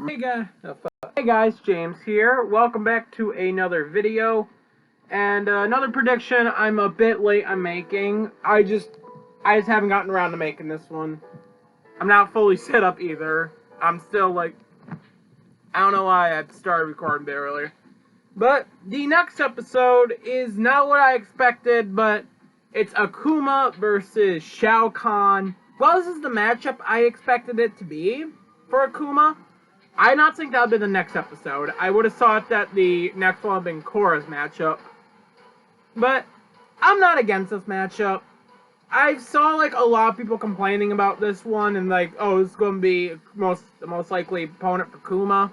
Hey guys, James here. Welcome back to another video and another prediction. I'm a bit late on making. I just haven't gotten around to making this one. I'm not fully set up either. I'm still like, I don't know why I started recording a bit earlier. But the next episode is not what I expected, but it's Akuma versus Shao Kahn. Well, this is the matchup I expected it to be for Akuma. I not think that would be the next episode. I would have thought that the next one would have been Korra's matchup. But I'm not against this matchup. I saw like a lot of people complaining about this one and like, oh, this is going to be the most likely opponent for Kuma.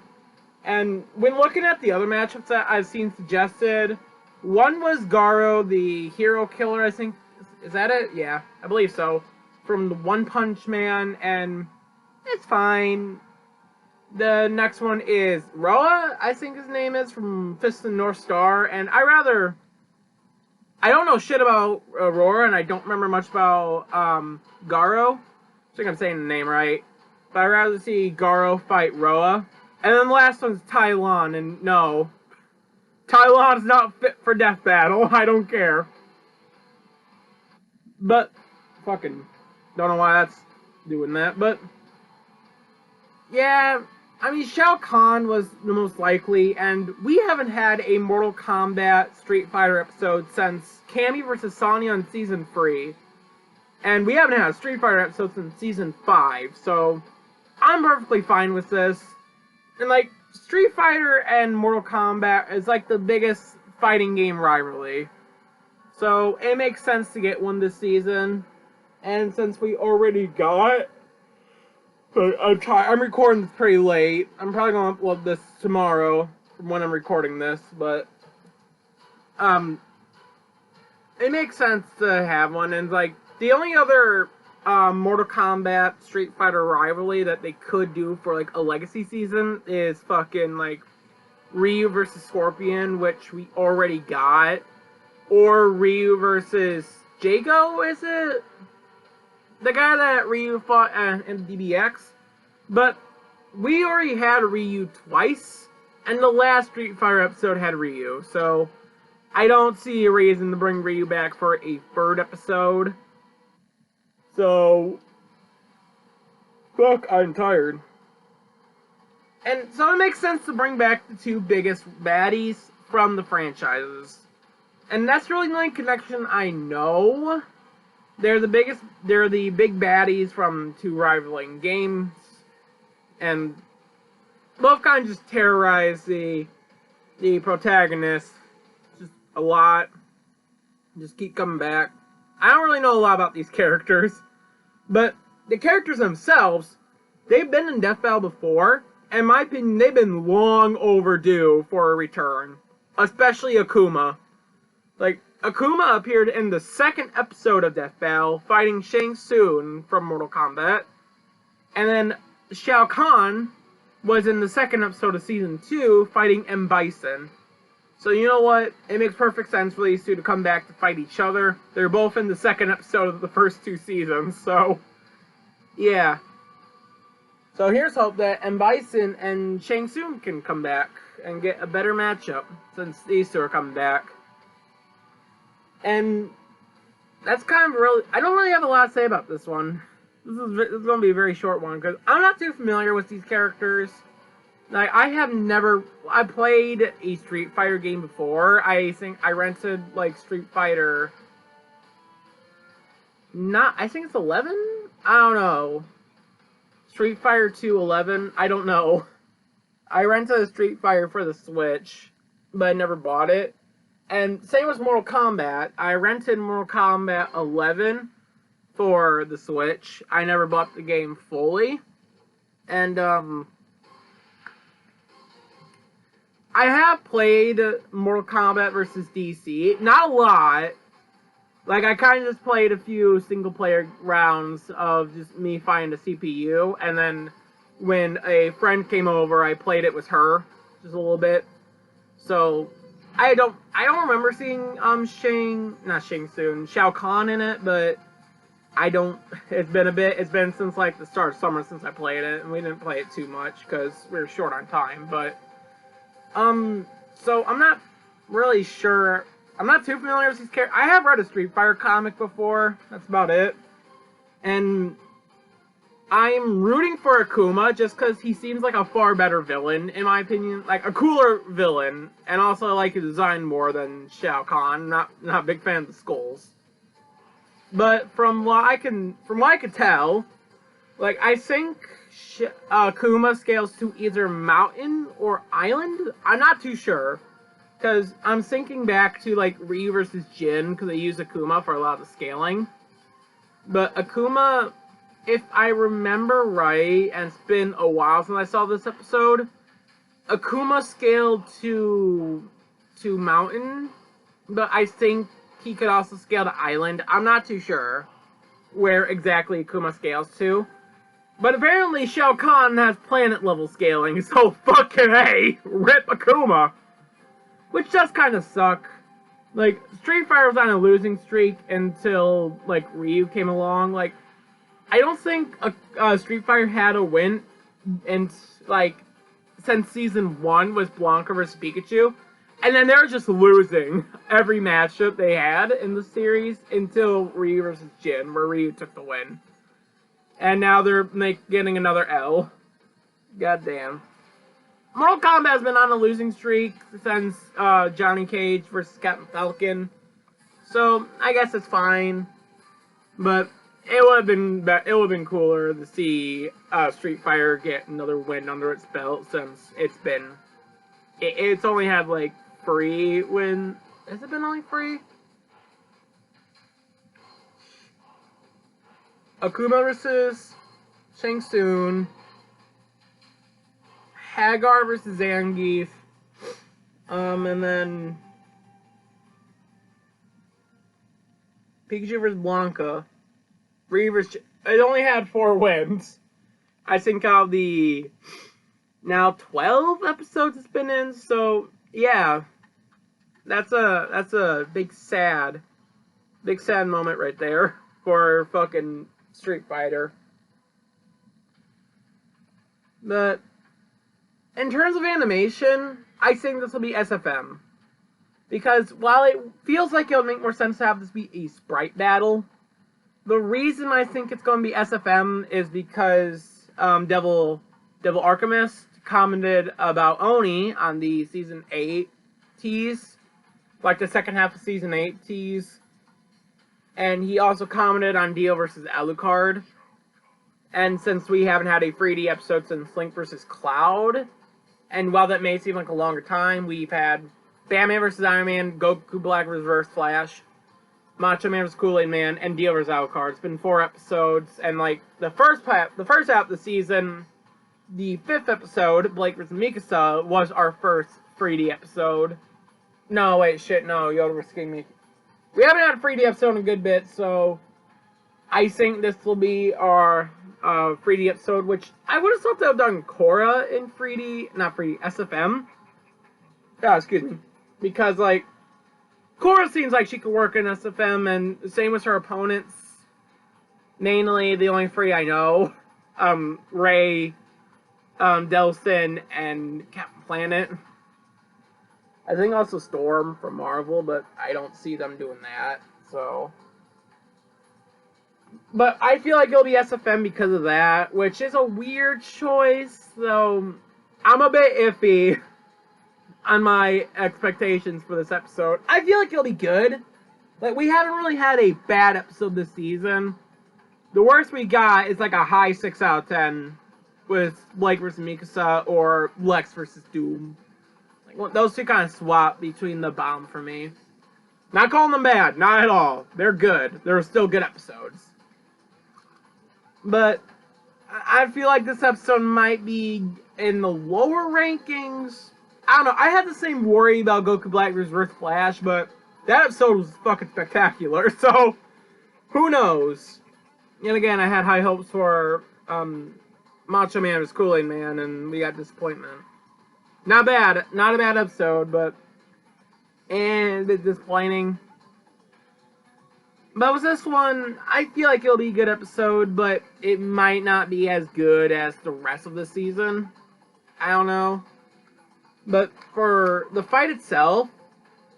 And when looking at the other matchups that I've seen suggested, one was Garo, the hero killer, I think. Is that it? Yeah, I believe so. From the One Punch Man, and it's fine. The next one is Roa, I think his name is, from Fist of the North Star, and I don't know shit about Aurora, and I don't remember much about Garo. I think I'm saying the name right. But I'd rather see Garo fight Roa. And then the last one's Tylon, and no. Tylon's not fit for death battle, I don't care. But, fucking, don't know why that's doing that, but yeah, I mean, Shao Kahn was the most likely, and we haven't had a Mortal Kombat Street Fighter episode since Cammy vs. Sonya in Season 3. And we haven't had a Street Fighter episode since Season 5, so I'm perfectly fine with this. And, like, Street Fighter and Mortal Kombat is, like, the biggest fighting game rivalry. So, it makes sense to get one this season. And since we already got... I'm recording this pretty late. I'm probably going to upload this tomorrow from when I'm recording this, but it makes sense to have one. And like the only other Mortal Kombat Street Fighter rivalry that they could do for like a legacy season is fucking like Ryu versus Scorpion, which we already got, or Ryu versus Jago, is it? The guy that Ryu fought in DBX, but we already had Ryu twice, and the last Street Fighter episode had Ryu, so I don't see a reason to bring Ryu back for a third episode. So, fuck, I'm tired. And so it makes sense to bring back the two biggest baddies from the franchises. And that's really the only connection I know. They're the big baddies from two rivaling games, and both kind of just terrorize the protagonist just a lot. Just keep coming back. I don't really know a lot about these characters, but the characters themselves, they've been in Death Battle before, and in my opinion, they've been long overdue for a return. Especially Akuma. Like, Akuma appeared in the second episode of Death Battle, fighting Shang Tsung from Mortal Kombat. And then Shao Kahn was in the second episode of Season 2, fighting M. Bison. So you know what? It makes perfect sense for these two to come back to fight each other. They're both in the second episode of the first two seasons, so yeah. So here's hope that M. Bison and Shang Tsung can come back and get a better matchup, since these two are coming back. And that's kind of really... I don't really have a lot to say about this one. This is going to be a very short one, because I'm not too familiar with these characters. Like, I played a Street Fighter game before. I think I rented, like, Street Fighter... I think it's 11? I don't know. Street Fighter 2 11? I don't know. I rented a Street Fighter for the Switch, but I never bought it. And same with Mortal Kombat. I rented Mortal Kombat 11 for the Switch. I never bought the game fully. And, I have played Mortal Kombat vs. DC. Not a lot. Like, I kind of just played a few single-player rounds of just me finding the CPU. And then, when a friend came over, I played it with her. Just a little bit. So... I don't remember seeing Shao Kahn in it, but I don't. It's been a bit. It's been since like the start of summer since I played it, and we didn't play it too much because we were short on time. But so I'm not really sure. I'm not too familiar with these characters. I have read a Street Fighter comic before. That's about it. And I'm rooting for Akuma just because he seems like a far better villain, in my opinion. Like, a cooler villain. And also I like his design more than Shao Kahn. Not a big fan of the skulls. But from what I can tell, like, I think Akuma scales to either mountain or island. I'm not too sure. Because I'm thinking back to, like, Ryu versus Jin, because they use Akuma for a lot of the scaling. But Akuma, if I remember right, and it's been a while since I saw this episode, Akuma scaled to mountain, but I think he could also scale to island. I'm not too sure where exactly Akuma scales to. But apparently Shao Kahn has planet level scaling, so fucking A, rip Akuma! Which does kind of suck. Like, Street Fighter was on a losing streak until, like, Ryu came along. Like, I don't think Street Fighter had a win in, like, since Season 1 was Blanca vs. Pikachu. And then they were just losing every matchup they had in the series until Ryu vs. Jin, where Ryu took the win. And now they're getting another L. Goddamn. Mortal Kombat has been on a losing streak since Johnny Cage versus Captain Falcon, so I guess it's fine. But it would have been cooler to see Street Fighter get another win under its belt since it's only had like 3 wins. Has it been only 3? Akuma versus Shang Tsung. Hagar versus Zangief, and then Pikachu versus Blanca, Ryu versus... It only had 4 wins. I think out of the now 12 episodes it's been in, so yeah, that's a big sad moment right there for fucking Street Fighter. But in terms of animation, I think this will be SFM. Because while it feels like it would make more sense to have this be a sprite battle, the reason I think it's going to be SFM is because Devil Archimist commented about Oni on the Season 8 tease. Like the second half of Season 8 tease. And he also commented on Dio versus Alucard. And since we haven't had a 3D episode since Link versus Cloud, and while that may seem like a longer time, we've had Batman vs. Iron Man, Goku Black vs. Reverse Flash, Macho Man vs. Kool-Aid Man, and Dio vs. Alucard. It's been 4 episodes, and like the first half of the season, the 5th episode, Blake vs. Mikasa, was our first 3D episode. No, wait, shit, no, Yoda vs. King Mickey. We haven't had a 3D episode in a good bit, so I think this will be our 3D episode, which I would have thought they would have done Korra in 3D, not 3D, SFM. Yeah, excuse me. Because, like, Korra seems like she could work in SFM, and the same with her opponents. Mainly, the only 3 I know, Rey, Delsin, and Captain Planet. I think also Storm from Marvel, but I don't see them doing that, so... But I feel like it'll be SFM because of that, which is a weird choice, so I'm a bit iffy on my expectations for this episode. I feel like it'll be good. Like, we haven't really had a bad episode this season. The worst we got is like a high 6 out of 10 with Blake vs. Mikasa or Lex vs. Doom. Like, those two kind of swap between the bomb for me. Not calling them bad, not at all. They're good. They're still good episodes. But I feel like this episode might be in the lower rankings. I don't know. I had the same worry about Goku Black vs. Reverse Flash, but that episode was fucking spectacular. So, who knows? And again, I had high hopes for Macho Man vs. Kool-Aid Man, and we got disappointment. Not bad. Not a bad episode, but a bit disappointing. But with this one, I feel like it'll be a good episode, but it might not be as good as the rest of the season. I don't know. But for the fight itself,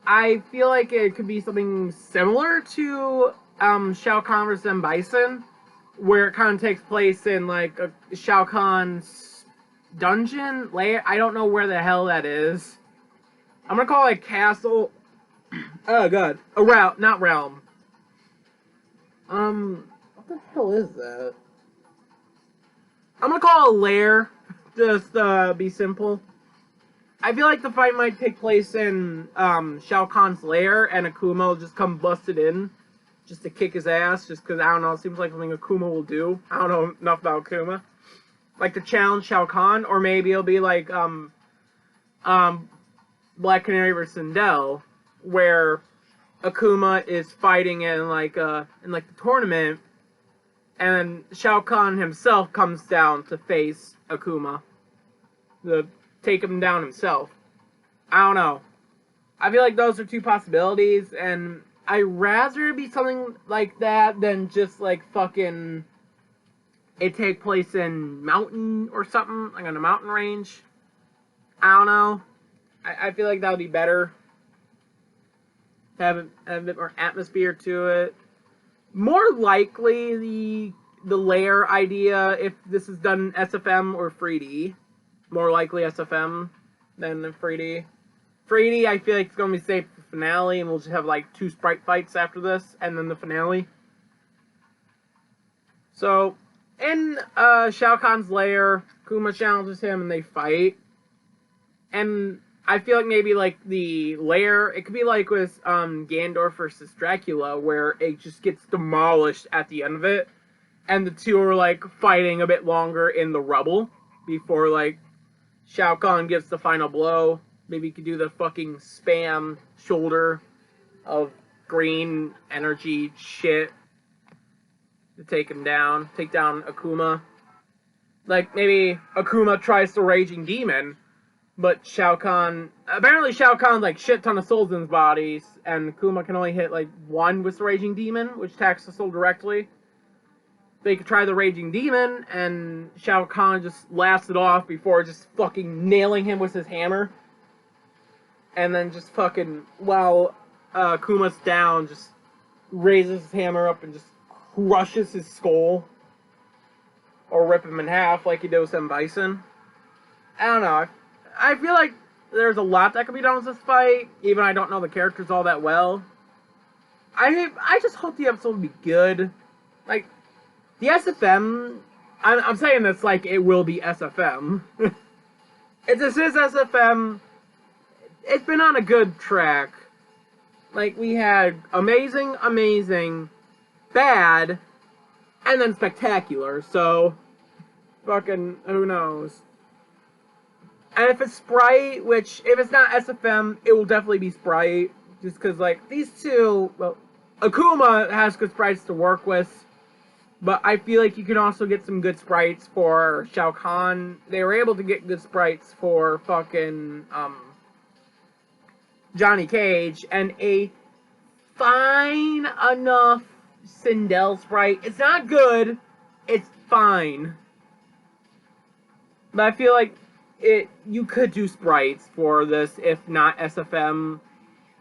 I feel like it could be something similar to Shao Kahn vs. M. Bison, where it kind of takes place in like a Shao Kahn's dungeon lair. I don't know where the hell that is. I'm gonna call it a castle. Oh god, a realm, not realm. What the hell is that? I'm gonna call it a lair, just be simple. I feel like the fight might take place in Shao Kahn's lair, and Akuma will just come busted in, just to kick his ass, just because, I don't know, it seems like something Akuma will do. I don't know enough about Akuma. Like, to challenge Shao Kahn, or maybe it'll be like, Black Canary vs. Sindel, where Akuma is fighting in like the tournament, and Shao Kahn himself comes down to face Akuma, to take him down himself. I don't know. I feel like those are two possibilities, and I'd rather it be something like that than just like fucking it take place in mountain or something, like on a mountain range. I don't know. I feel like that would be better. Have a bit more atmosphere to it. More likely the layer idea, if this is done SFM or 3D. More likely SFM than 3D. 3D, I feel like it's going to be safe for the finale, and we'll just have like 2 sprite fights after this, and then the finale. So, in Shao Kahn's lair, Kuma challenges him and they fight. And I feel like maybe like the lair, it could be like with Gandalf versus Dracula, where it just gets demolished at the end of it, and the two are like fighting a bit longer in the rubble before like Shao Kahn gets the final blow. Maybe you could do the fucking spam shoulder of green energy shit to take him down, take down Akuma. Like maybe Akuma tries the Raging Demon, but Shao Kahn, apparently Shao Kahn's like shit ton of souls in his bodies, and Akuma can only hit like 1 with the Raging Demon, which attacks the soul directly. They could try the Raging Demon, and Shao Kahn just laughs it off before just fucking nailing him with his hammer. And then just fucking, while Akuma's down, just raises his hammer up and just crushes his skull. Or rip him in half like he did with M. Bison. I don't know. I feel like there's a lot that could be done with this fight, even I don't know the characters all that well. I just hope the episode will be good. Like, the SFM, I'm saying this like it will be SFM. If this is SFM, it's been on a good track. Like, we had amazing, amazing, bad, and then spectacular, so fucking who knows. And if it's Sprite, which, if it's not SFM, it will definitely be Sprite. Just because, like, these two, well, Akuma has good sprites to work with. But I feel like you can also get some good sprites for Shao Kahn. They were able to get good sprites for fucking, Johnny Cage. And a fine enough Sindel sprite. It's not good. It's fine. But I feel like you could do sprites for this, if not SFM,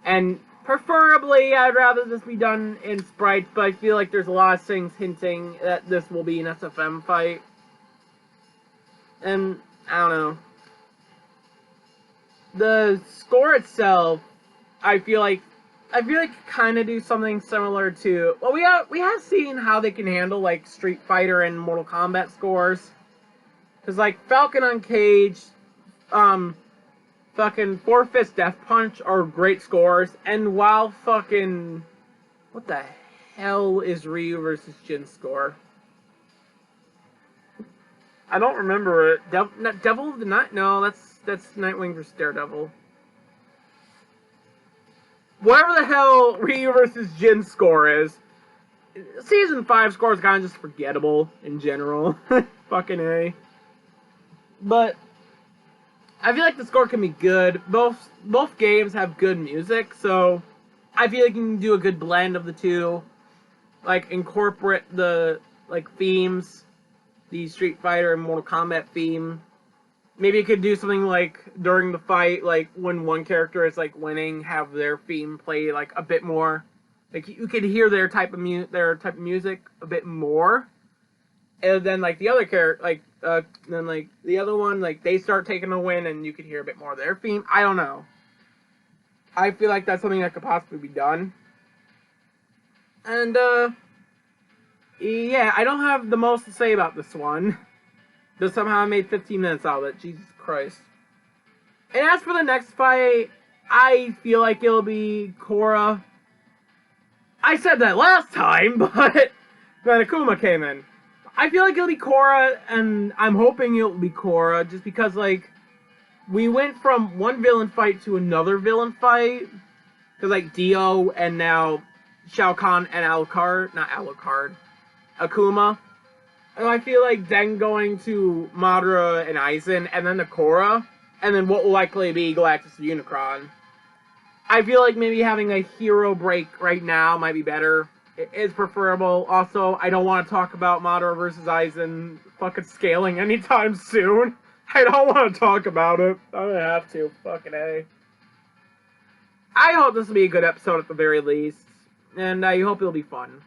and preferably I'd rather this be done in sprites, but I feel like there's a lot of things hinting that this will be an SFM fight, and I don't know. The score itself, I feel like kind of do something similar to, well, we have seen how they can handle like Street Fighter and Mortal Kombat scores. Because, like, Falcon on Cage, fucking Four Fist Death Punch are great scores, and while fucking, what the hell is Ryu versus Jin's score? I don't remember it. Devil of the Night? No, that's Nightwing versus Daredevil. Whatever the hell Ryu versus Jin's score is, Season 5 score is kind of just forgettable in general. Fucking A. But I feel like the score can be good. Both games have good music, so I feel like you can do a good blend of the two. like, incorporate the, like, themes, the Street Fighter and Mortal Kombat theme. Maybe you could do something like, during the fight, like, when one character is, like, winning, have their theme play, like, a bit more. Like, you could hear their type of music a bit more. And then, like, the other character, like, then, like, the other one, like, they start taking a win, and you could hear a bit more of their theme. I don't know. I feel like that's something that could possibly be done. And, yeah, I don't have the most to say about this one. Just somehow I made 15 minutes out of it. Jesus Christ. And as for the next fight, I feel like it'll be Korra. I said that last time, but then Akuma came in. I feel like it'll be Korra, and I'm hoping it'll be Korra, just because, like, we went from one villain fight to another villain fight. Because, like, Dio and now Shao Kahn and Akuma. And I feel like then going to Madara and Aizen, and then to Korra, and then what will likely be Galactus Unicron. I feel like maybe having a hero break right now might be better. It is preferable. Also, I don't want to talk about Madara versus Aizen fucking scaling anytime soon. I don't want to talk about it. I'm gonna have to. Fucking A. I hope this will be a good episode at the very least. And I hope it'll be fun.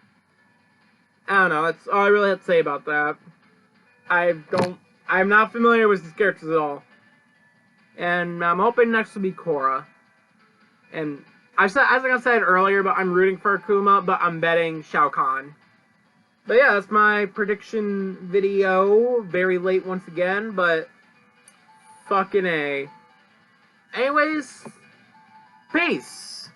I don't know, that's all I really have to say about that. I'm not familiar with these characters at all. And I'm hoping next will be Korra. And as I said earlier, but I'm rooting for Akuma, but I'm betting Shao Kahn. But yeah, that's my prediction video. Very late once again, but fucking A. Anyways, peace.